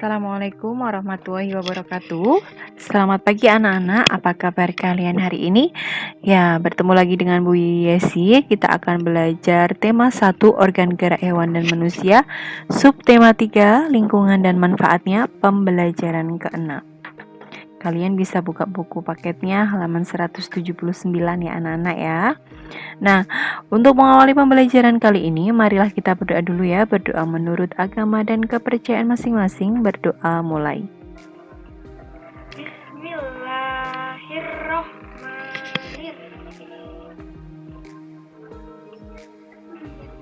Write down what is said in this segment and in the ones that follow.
Assalamualaikum warahmatullahi wabarakatuh. Selamat pagi anak-anak, apa kabar kalian hari ini? Ya, bertemu lagi dengan Bu Yesi. Kita akan belajar tema 1 organ gerak hewan dan manusia, subtema 3 lingkungan dan manfaatnya, pembelajaran ke-6. Kalian bisa buka buku paketnya halaman 179 ya anak-anak ya. Nah, untuk mengawali pembelajaran kali ini, marilah kita berdoa dulu ya. Berdoa menurut agama dan kepercayaan masing-masing. Berdoa mulai. Bismillahirrahmanirrahim.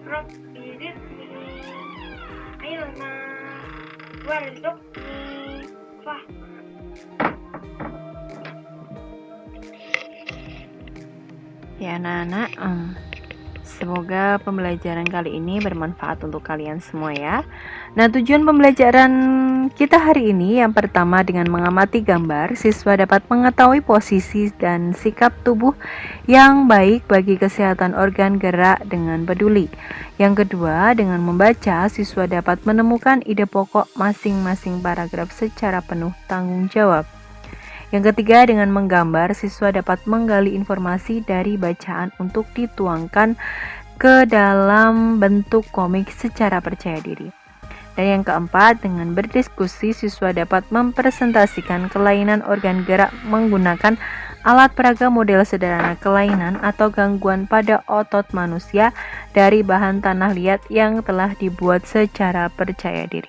Rabbi zidni ilma warzuqni fahma. Ya anak-anak, semoga pembelajaran kali ini bermanfaat untuk kalian semua ya. Nah, tujuan pembelajaran kita hari ini yang pertama, dengan mengamati gambar, siswa dapat mengetahui posisi dan sikap tubuh yang baik bagi kesehatan organ gerak dengan peduli. Yang kedua, dengan membaca, siswa dapat menemukan ide pokok masing-masing paragraf secara penuh tanggung jawab. Yang ketiga, dengan menggambar, siswa dapat menggali informasi dari bacaan untuk dituangkan ke dalam bentuk komik secara percaya diri. Dan yang keempat, dengan berdiskusi, siswa dapat mempresentasikan kelainan organ gerak menggunakan alat peraga model sederhana kelainan atau gangguan pada otot manusia dari bahan tanah liat yang telah dibuat secara percaya diri.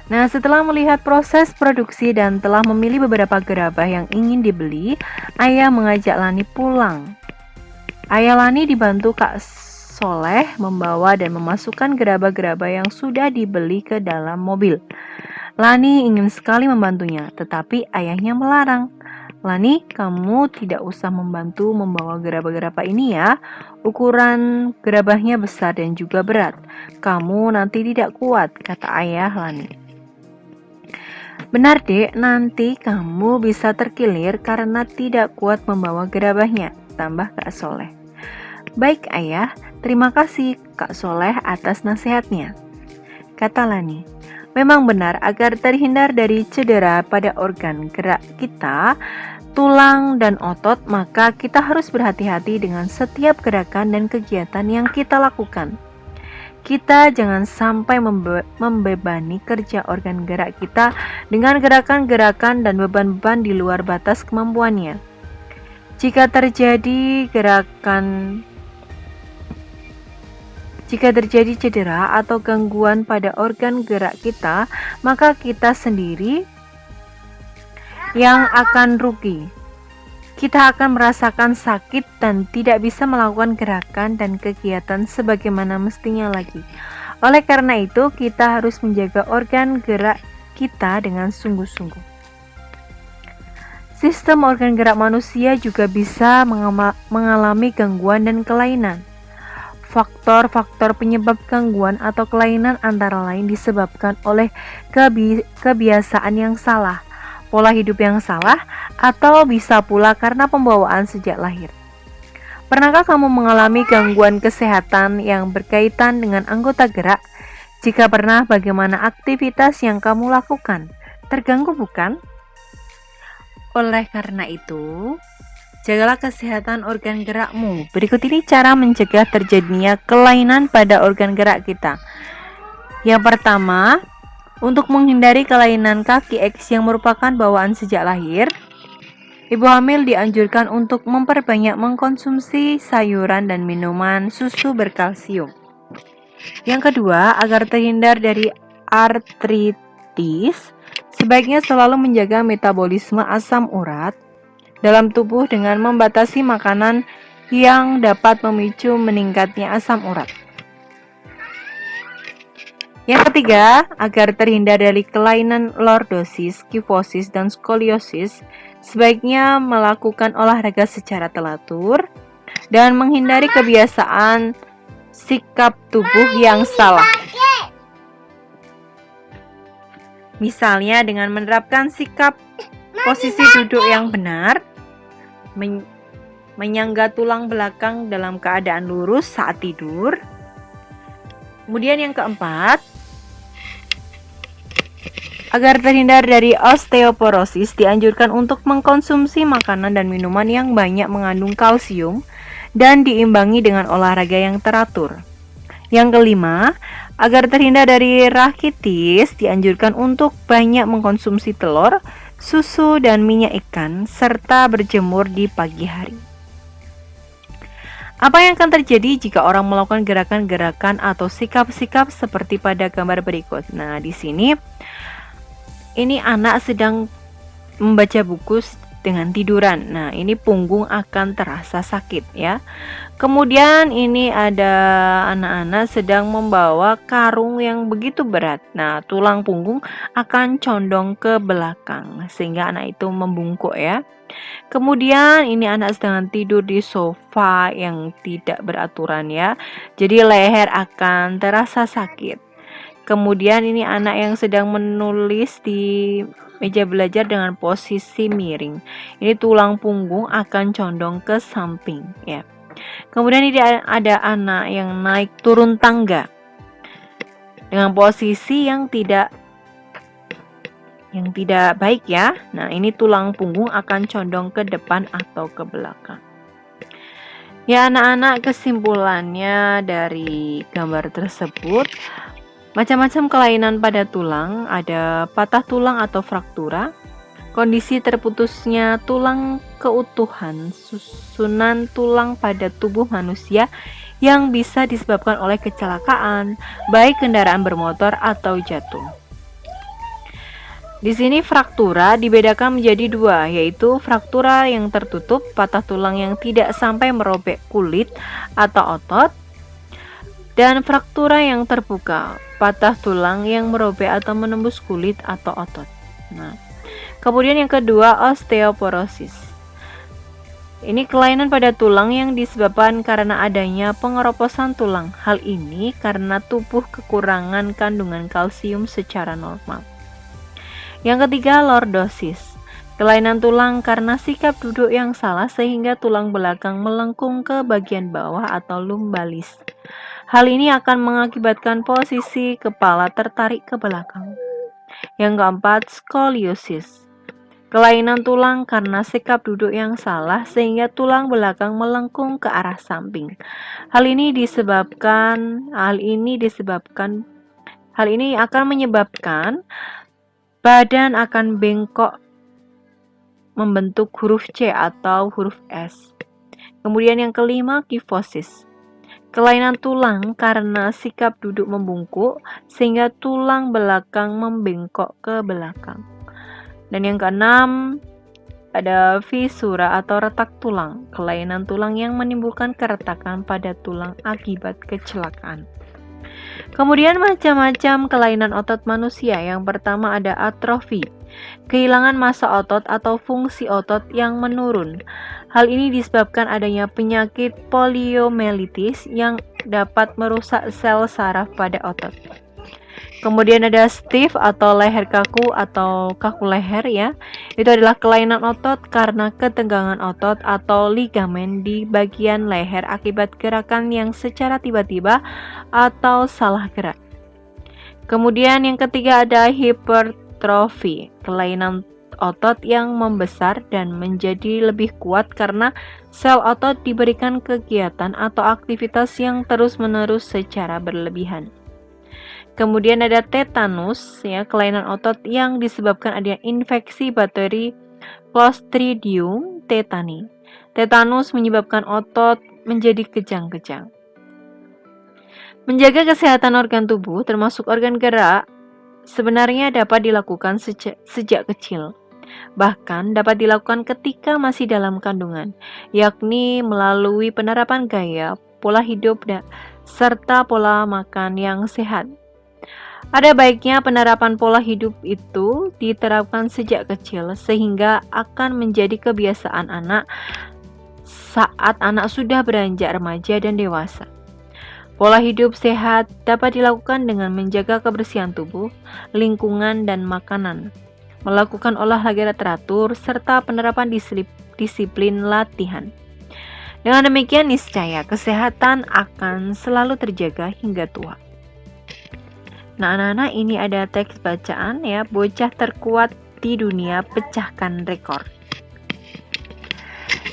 Nah, setelah melihat proses produksi dan telah memilih beberapa gerabah yang ingin dibeli, ayah mengajak Lani pulang. Ayah Lani dibantu Kak Soleh membawa dan memasukkan gerabah-gerabah yang sudah dibeli ke dalam mobil. Lani ingin sekali membantunya, tetapi ayahnya melarang. Lani, kamu tidak usah membantu membawa gerabah-gerabah ini ya. Ukuran gerabahnya besar dan juga berat. Kamu nanti tidak kuat, kata ayah Lani. Benar dek, nanti kamu bisa terkilir karena tidak kuat membawa gerabahnya, tambah Kak Soleh. Baik ayah, terima kasih Kak Soleh atas nasihatnya, kata Lani. Memang benar, agar terhindar dari cedera pada organ gerak kita, tulang dan otot, maka kita harus berhati-hati dengan setiap gerakan dan kegiatan yang kita lakukan. Kita jangan sampai membebani kerja organ gerak kita dengan gerakan-gerakan dan beban-beban di luar batas kemampuannya. Jika terjadi cedera atau gangguan pada organ gerak kita, maka kita sendiri yang akan rugi. Kita akan merasakan sakit dan tidak bisa melakukan gerakan dan kegiatan sebagaimana mestinya lagi. Oleh karena itu, kita harus menjaga organ gerak kita dengan sungguh-sungguh. Sistem organ gerak manusia juga bisa mengalami gangguan dan kelainan. Faktor-faktor penyebab gangguan atau kelainan antara lain disebabkan oleh kebiasaan yang salah, pola hidup yang salah, atau bisa pula karena pembawaan sejak lahir. Pernahkah kamu mengalami gangguan kesehatan yang berkaitan dengan anggota gerak? Jika pernah, bagaimana aktivitas yang kamu lakukan? Terganggu bukan? Oleh karena itu, jagalah kesehatan organ gerakmu. Berikut ini cara mencegah terjadinya kelainan pada organ gerak kita. Yang pertama, untuk menghindari kelainan kaki X yang merupakan bawaan sejak lahir, ibu hamil dianjurkan untuk memperbanyak mengkonsumsi sayuran dan minuman susu berkalsium. Yang kedua, agar terhindar dari artritis, sebaiknya selalu menjaga metabolisme asam urat dalam tubuh dengan membatasi makanan yang dapat memicu meningkatnya asam urat. Yang ketiga, agar terhindar dari kelainan lordosis, kifosis, dan skoliosis, sebaiknya melakukan olahraga secara teratur dan menghindari kebiasaan sikap tubuh yang salah. Misalnya dengan menerapkan sikap posisi duduk yang benar, menyangga tulang belakang dalam keadaan lurus saat tidur. Kemudian yang keempat, Agar terhindar dari osteoporosis, dianjurkan untuk mengkonsumsi makanan dan minuman yang banyak mengandung kalsium dan diimbangi dengan olahraga yang teratur. Yang kelima, agar terhindar dari rakitis, dianjurkan untuk banyak mengkonsumsi telur, susu, dan minyak ikan, serta berjemur di pagi hari. Apa yang akan terjadi jika orang melakukan gerakan-gerakan atau sikap-sikap seperti pada gambar berikut? Nah, di sini ini anak sedang membaca buku dengan tiduran. Nah, ini punggung akan terasa sakit ya. Kemudian ini ada anak-anak sedang membawa karung yang begitu berat. Nah, tulang punggung akan condong ke belakang sehingga anak itu membungkuk ya. Kemudian ini anak sedang tidur di sofa yang tidak beraturan ya. Jadi leher akan terasa sakit. Kemudian ini anak yang sedang menulis di meja belajar dengan posisi miring. Ini tulang punggung akan condong ke samping ya. Kemudian ini ada anak yang naik turun tangga dengan posisi yang tidak baik ya. Nah, ini tulang punggung akan condong ke depan atau ke belakang. Ya, anak-anak, kesimpulannya dari gambar tersebut, macam-macam kelainan pada tulang, ada patah tulang atau fraktura, kondisi terputusnya tulang keutuhan, susunan tulang pada tubuh manusia yang bisa disebabkan oleh kecelakaan, baik kendaraan bermotor atau jatuh. Di sini fraktura dibedakan menjadi dua, yaitu fraktura yang tertutup, patah tulang yang tidak sampai merobek kulit atau otot, dan fraktura yang terbuka, patah tulang yang merobek atau menembus kulit atau otot. Nah, kemudian yang kedua, osteoporosis. Ini kelainan pada tulang yang disebabkan karena adanya pengeroposan tulang. Hal ini karena tubuh kekurangan kandungan kalsium secara normal. Yang ketiga, lordosis. Kelainan tulang karena sikap duduk yang salah sehingga tulang belakang melengkung ke bagian bawah atau lumbalis. Hal ini akan mengakibatkan posisi kepala tertarik ke belakang. Yang keempat, skoliosis. Kelainan tulang karena sikap duduk yang salah sehingga tulang belakang melengkung ke arah samping. Hal ini akan menyebabkan badan akan bengkok membentuk huruf C atau huruf S. Kemudian yang kelima, kifosis. Kelainan tulang karena sikap duduk membungkuk sehingga tulang belakang membengkok ke belakang. Dan yang keenam, ada fisura atau retak tulang. Kelainan tulang yang menimbulkan keretakan pada tulang akibat kecelakaan. Kemudian macam-macam kelainan otot manusia. Yang pertama ada atrofi, kehilangan massa otot atau fungsi otot yang menurun. Hal ini disebabkan adanya penyakit poliomyelitis yang dapat merusak sel saraf pada otot. Kemudian ada stiff atau leher kaku atau kaku leher ya. Itu adalah kelainan otot karena ketegangan otot atau ligamen di bagian leher akibat gerakan yang secara tiba-tiba atau salah gerak. Kemudian yang ketiga ada hipertrofi, kelainan otot yang membesar dan menjadi lebih kuat karena sel otot diberikan kegiatan atau aktivitas yang terus-menerus secara berlebihan. Kemudian ada tetanus, ya, kelainan otot yang disebabkan adanya infeksi bakteri Clostridium tetani. Tetanus menyebabkan otot menjadi kejang-kejang. Menjaga kesehatan organ tubuh, termasuk organ gerak, sebenarnya dapat dilakukan sejak kecil. Bahkan dapat dilakukan ketika masih dalam kandungan, yakni melalui penerapan gaya, pola hidup, serta pola makan yang sehat. Ada baiknya penerapan pola hidup itu diterapkan sejak kecil sehingga akan menjadi kebiasaan anak saat anak sudah beranjak remaja dan dewasa. Pola hidup sehat dapat dilakukan dengan menjaga kebersihan tubuh, lingkungan, dan makanan, melakukan olahraga teratur, serta penerapan disiplin latihan. Dengan demikian niscaya kesehatan akan selalu terjaga hingga tua. Nah, anak-anak, ini ada teks bacaan ya. Bocah terkuat di dunia pecahkan rekor.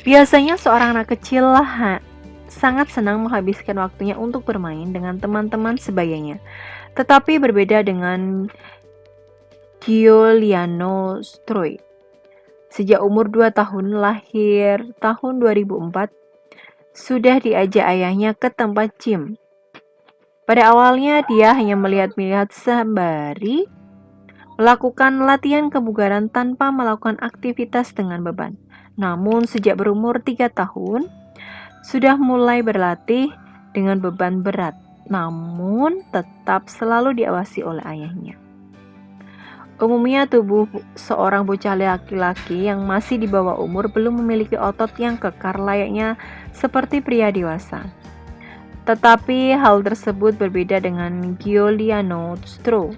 Biasanya seorang anak kecil sangat senang menghabiskan waktunya untuk bermain dengan teman-teman sebayanya. Tetapi berbeda dengan Giuliano Stroi. Sejak umur 2 tahun, lahir tahun 2004, sudah diajak ayahnya ke tempat gym. Pada awalnya dia hanya melihat-lihat sembari melakukan latihan kebugaran tanpa melakukan aktivitas dengan beban. Namun sejak berumur 3 tahun, sudah mulai berlatih dengan beban berat, namun tetap selalu diawasi oleh ayahnya. Umumnya tubuh seorang bocah laki-laki yang masih di bawah umur belum memiliki otot yang kekar layaknya seperti pria dewasa. Tetapi hal tersebut berbeda dengan Giuliano Stroi.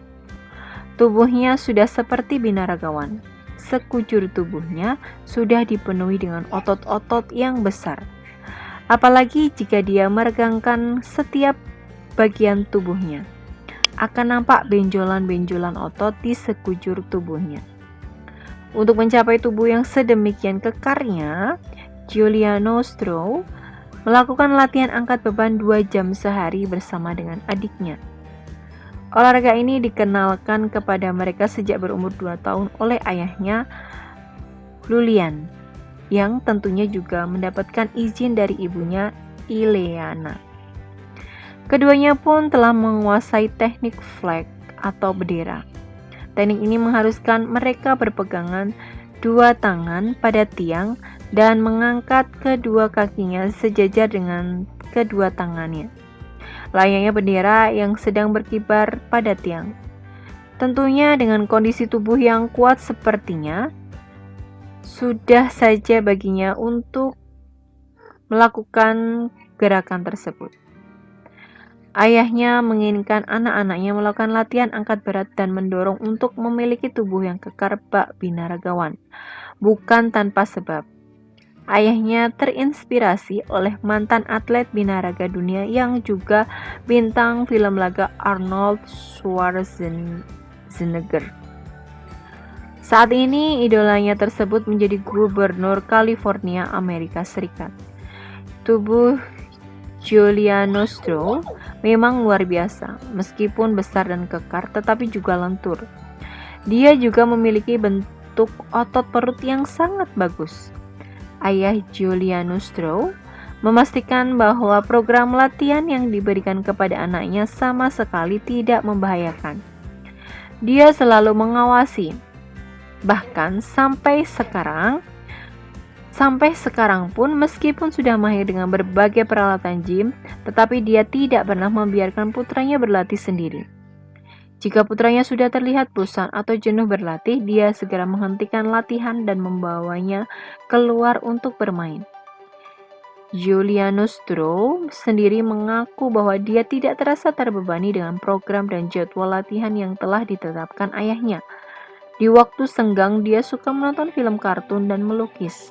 Tubuhnya sudah seperti binaragawan. Sekujur tubuhnya sudah dipenuhi dengan otot-otot yang besar. Apalagi jika dia meregangkan setiap bagian tubuhnya, akan nampak benjolan-benjolan otot di sekujur tubuhnya. Untuk mencapai tubuh yang sedemikian kekarnya, Giuliano Stroi melakukan latihan angkat beban 2 jam sehari bersama dengan adiknya. Olahraga ini dikenalkan kepada mereka sejak berumur 2 tahun oleh ayahnya, Lulian, yang tentunya juga mendapatkan izin dari ibunya, Ileana. Keduanya pun telah menguasai teknik flag atau bendera. Teknik ini mengharuskan mereka berpegangan 2 tangan pada tiang dan mengangkat kedua kakinya sejajar dengan kedua tangannya, layaknya bendera yang sedang berkibar pada tiang. Tentunya dengan kondisi tubuh yang kuat sepertinya, sudah saja baginya untuk melakukan gerakan tersebut. Ayahnya menginginkan anak-anaknya melakukan latihan angkat berat dan mendorong untuk memiliki tubuh yang kekar bak binaragawan, bukan tanpa sebab. Ayahnya terinspirasi oleh mantan atlet binaraga dunia yang juga bintang film laga Arnold Schwarzenegger. Saat ini idolanya tersebut menjadi gubernur California, Amerika Serikat. Tubuh Giuliano Stroi memang luar biasa, meskipun besar dan kekar tetapi juga lentur. Dia juga memiliki bentuk otot perut yang sangat bagus. Ayah Giuliano Stroi memastikan bahwa program latihan yang diberikan kepada anaknya sama sekali tidak membahayakan. Dia selalu mengawasi. Bahkan sampai sekarang pun meskipun sudah mahir dengan berbagai peralatan gym, tetapi dia tidak pernah membiarkan putranya berlatih sendiri. Jika putranya sudah terlihat bosan atau jenuh berlatih, dia segera menghentikan latihan dan membawanya keluar untuk bermain. Giuliano Stroi sendiri mengaku bahwa dia tidak terasa terbebani dengan program dan jadwal latihan yang telah ditetapkan ayahnya. Di waktu senggang, dia suka menonton film kartun dan melukis.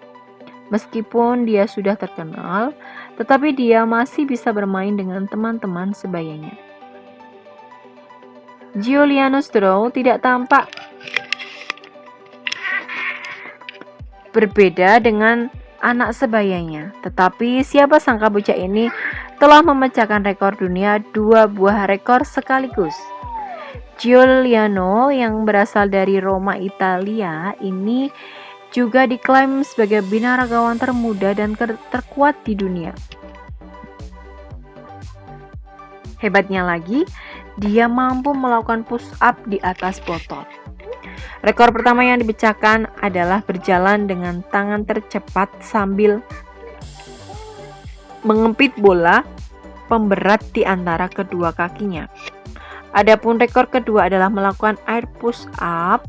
Meskipun dia sudah terkenal, tetapi dia masih bisa bermain dengan teman-teman sebayanya. Giuliano Stroi tidak tampak berbeda dengan anak sebayanya, tetapi siapa sangka bocah ini telah memecahkan rekor dunia 2 buah rekor sekaligus. Giuliano yang berasal dari Roma, Italia ini juga diklaim sebagai binaragawan termuda dan terkuat di dunia. Hebatnya lagi, dia mampu melakukan push up di atas botol. Rekor pertama yang dipecahkan adalah berjalan dengan tangan tercepat sambil mengempit bola pemberat di antara kedua kakinya. Adapun rekor kedua adalah melakukan air push up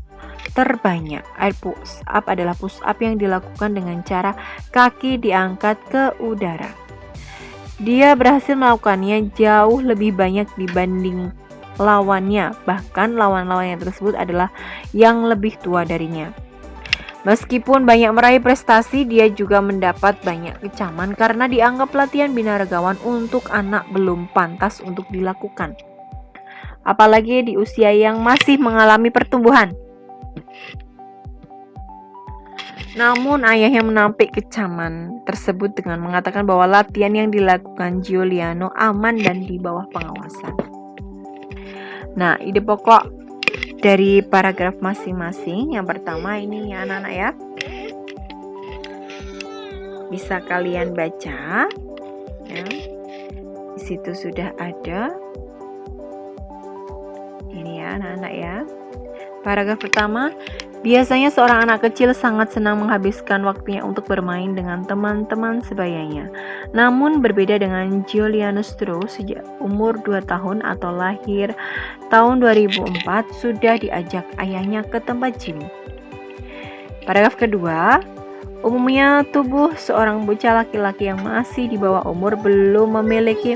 terbanyak. Air push up adalah push up yang dilakukan dengan cara kaki diangkat ke udara. Dia berhasil melakukannya jauh lebih banyak dibanding lawannya, bahkan lawan-lawannya tersebut adalah yang lebih tua darinya. Meskipun banyak meraih prestasi, dia juga mendapat banyak kecaman karena dianggap latihan binaragawan untuk anak belum pantas untuk dilakukan. apalagi di usia yang masih mengalami pertumbuhan. Namun ayahnya menampik kecaman tersebut dengan mengatakan bahwa latihan yang dilakukan Giuliano aman dan di bawah pengawasan. Nah, ide pokok dari paragraf masing-masing. Yang pertama ini ya anak-anak ya. Bisa kalian baca ya. Di situ sudah ada. Ini ya anak-anak ya. Paragraf pertama, biasanya seorang anak kecil sangat senang menghabiskan waktunya untuk bermain dengan teman-teman sebayanya. Namun berbeda dengan Giuliano Stro, sejak umur 2 tahun atau lahir tahun 2004 sudah diajak ayahnya ke tempat gym. Paragraf kedua, umumnya tubuh seorang bocah laki-laki yang masih di bawah umur belum memiliki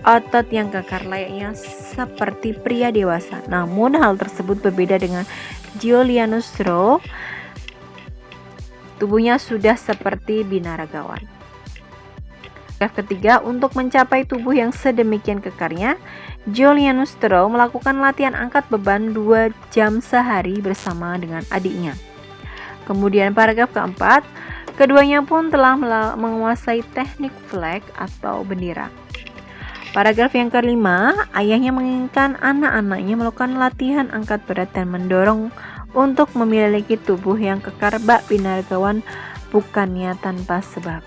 otot yang kekar layaknya seperti pria dewasa. Namun hal tersebut berbeda dengan Giuliano Stro. Tubuhnya sudah seperti binaragawan. Paragraf ketiga, untuk mencapai tubuh yang sedemikian kekarnya, Giuliano Stro melakukan latihan angkat beban 2 jam sehari bersama dengan adiknya. Kemudian paragraf keempat, keduanya pun telah menguasai teknik flag atau bendera. Paragraf yang kelima, ayahnya menginginkan anak-anaknya melakukan latihan angkat berat dan mendorong untuk memiliki tubuh yang kekar bak binaragawan bukannya tanpa sebab.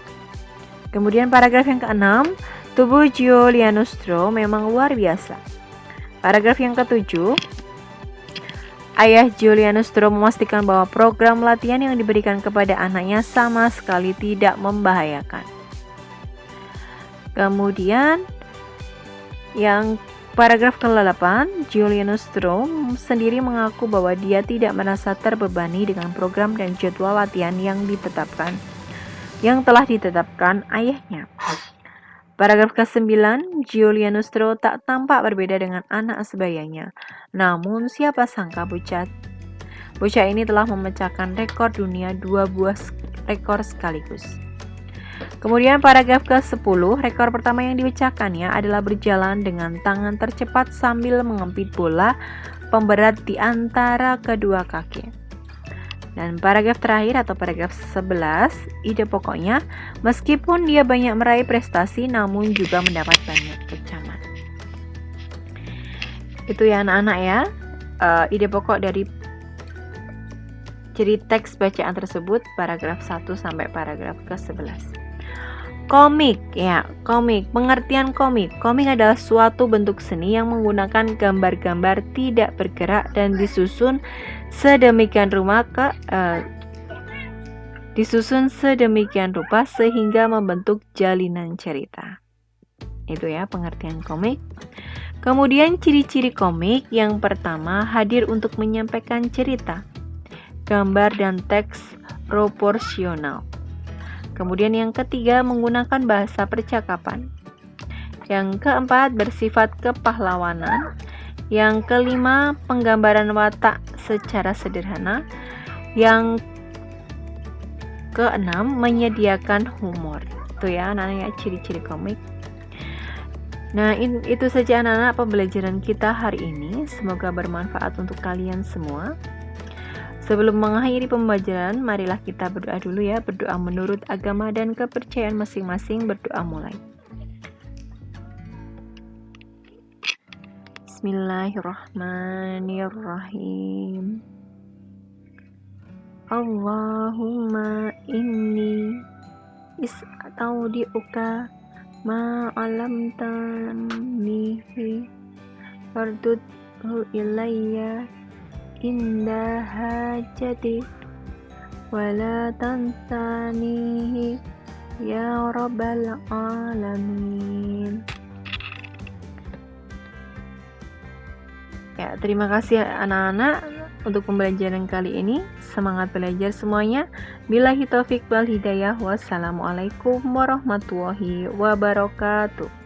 Kemudian paragraf yang keenam, tubuh Giuliano Stro memang luar biasa. Paragraf yang ketujuh, ayah Giuliano Stro memastikan bahwa program latihan yang diberikan kepada anaknya sama sekali tidak membahayakan. Kemudian yang paragraf ke-8, Giuliano Stro sendiri mengaku bahwa dia tidak merasa terbebani dengan program dan jadwal latihan yang telah ditetapkan ayahnya. Paragraf ke-9, Giuliano Stro tak tampak berbeda dengan anak sebayanya. Namun siapa sangka bocah ini telah memecahkan rekor dunia 2 buah rekor sekaligus. Kemudian paragraf ke-10, rekor pertama yang dipecahkannya adalah berjalan dengan tangan tercepat sambil mengempit bola pemberat di antara kedua kaki. Dan paragraf terakhir atau paragraf 11, ide pokoknya, meskipun dia banyak meraih prestasi namun juga mendapat banyak kecaman. Itu ya anak-anak ya, ide pokok dari teks bacaan tersebut, paragraf 1 sampai paragraf ke-11. Komik, pengertian komik. Komik adalah suatu bentuk seni yang menggunakan gambar-gambar tidak bergerak dan disusun sedemikian rupa sehingga membentuk jalinan cerita. Itu ya pengertian komik. Kemudian ciri-ciri komik, yang pertama, hadir untuk menyampaikan cerita, gambar dan teks proporsional. Kemudian yang ketiga, menggunakan bahasa percakapan. Yang keempat, bersifat kepahlawanan. Yang kelima, penggambaran watak secara sederhana. Yang keenam, menyediakan humor. Itu ya anak-anak, ciri-ciri komik. Nah, itu saja anak-anak pembelajaran kita hari ini. Semoga bermanfaat untuk kalian semua. Sebelum mengakhiri pembelajaran, marilah kita berdoa dulu ya. Berdoa menurut agama dan kepercayaan masing-masing. Berdoa mulai. Bismillahirrahmanirrahim. Allahumma inni istaudi'uka ma'alamtanihi fardudhu ilayya inda hajati wala tansanihi ya rabbal alamin. Ya, terima kasih anak-anak untuk pembelajaran kali ini. Semangat belajar semuanya. Billahi taufik wal hidayah. Wassalamualaikum warahmatullahi wabarakatuh.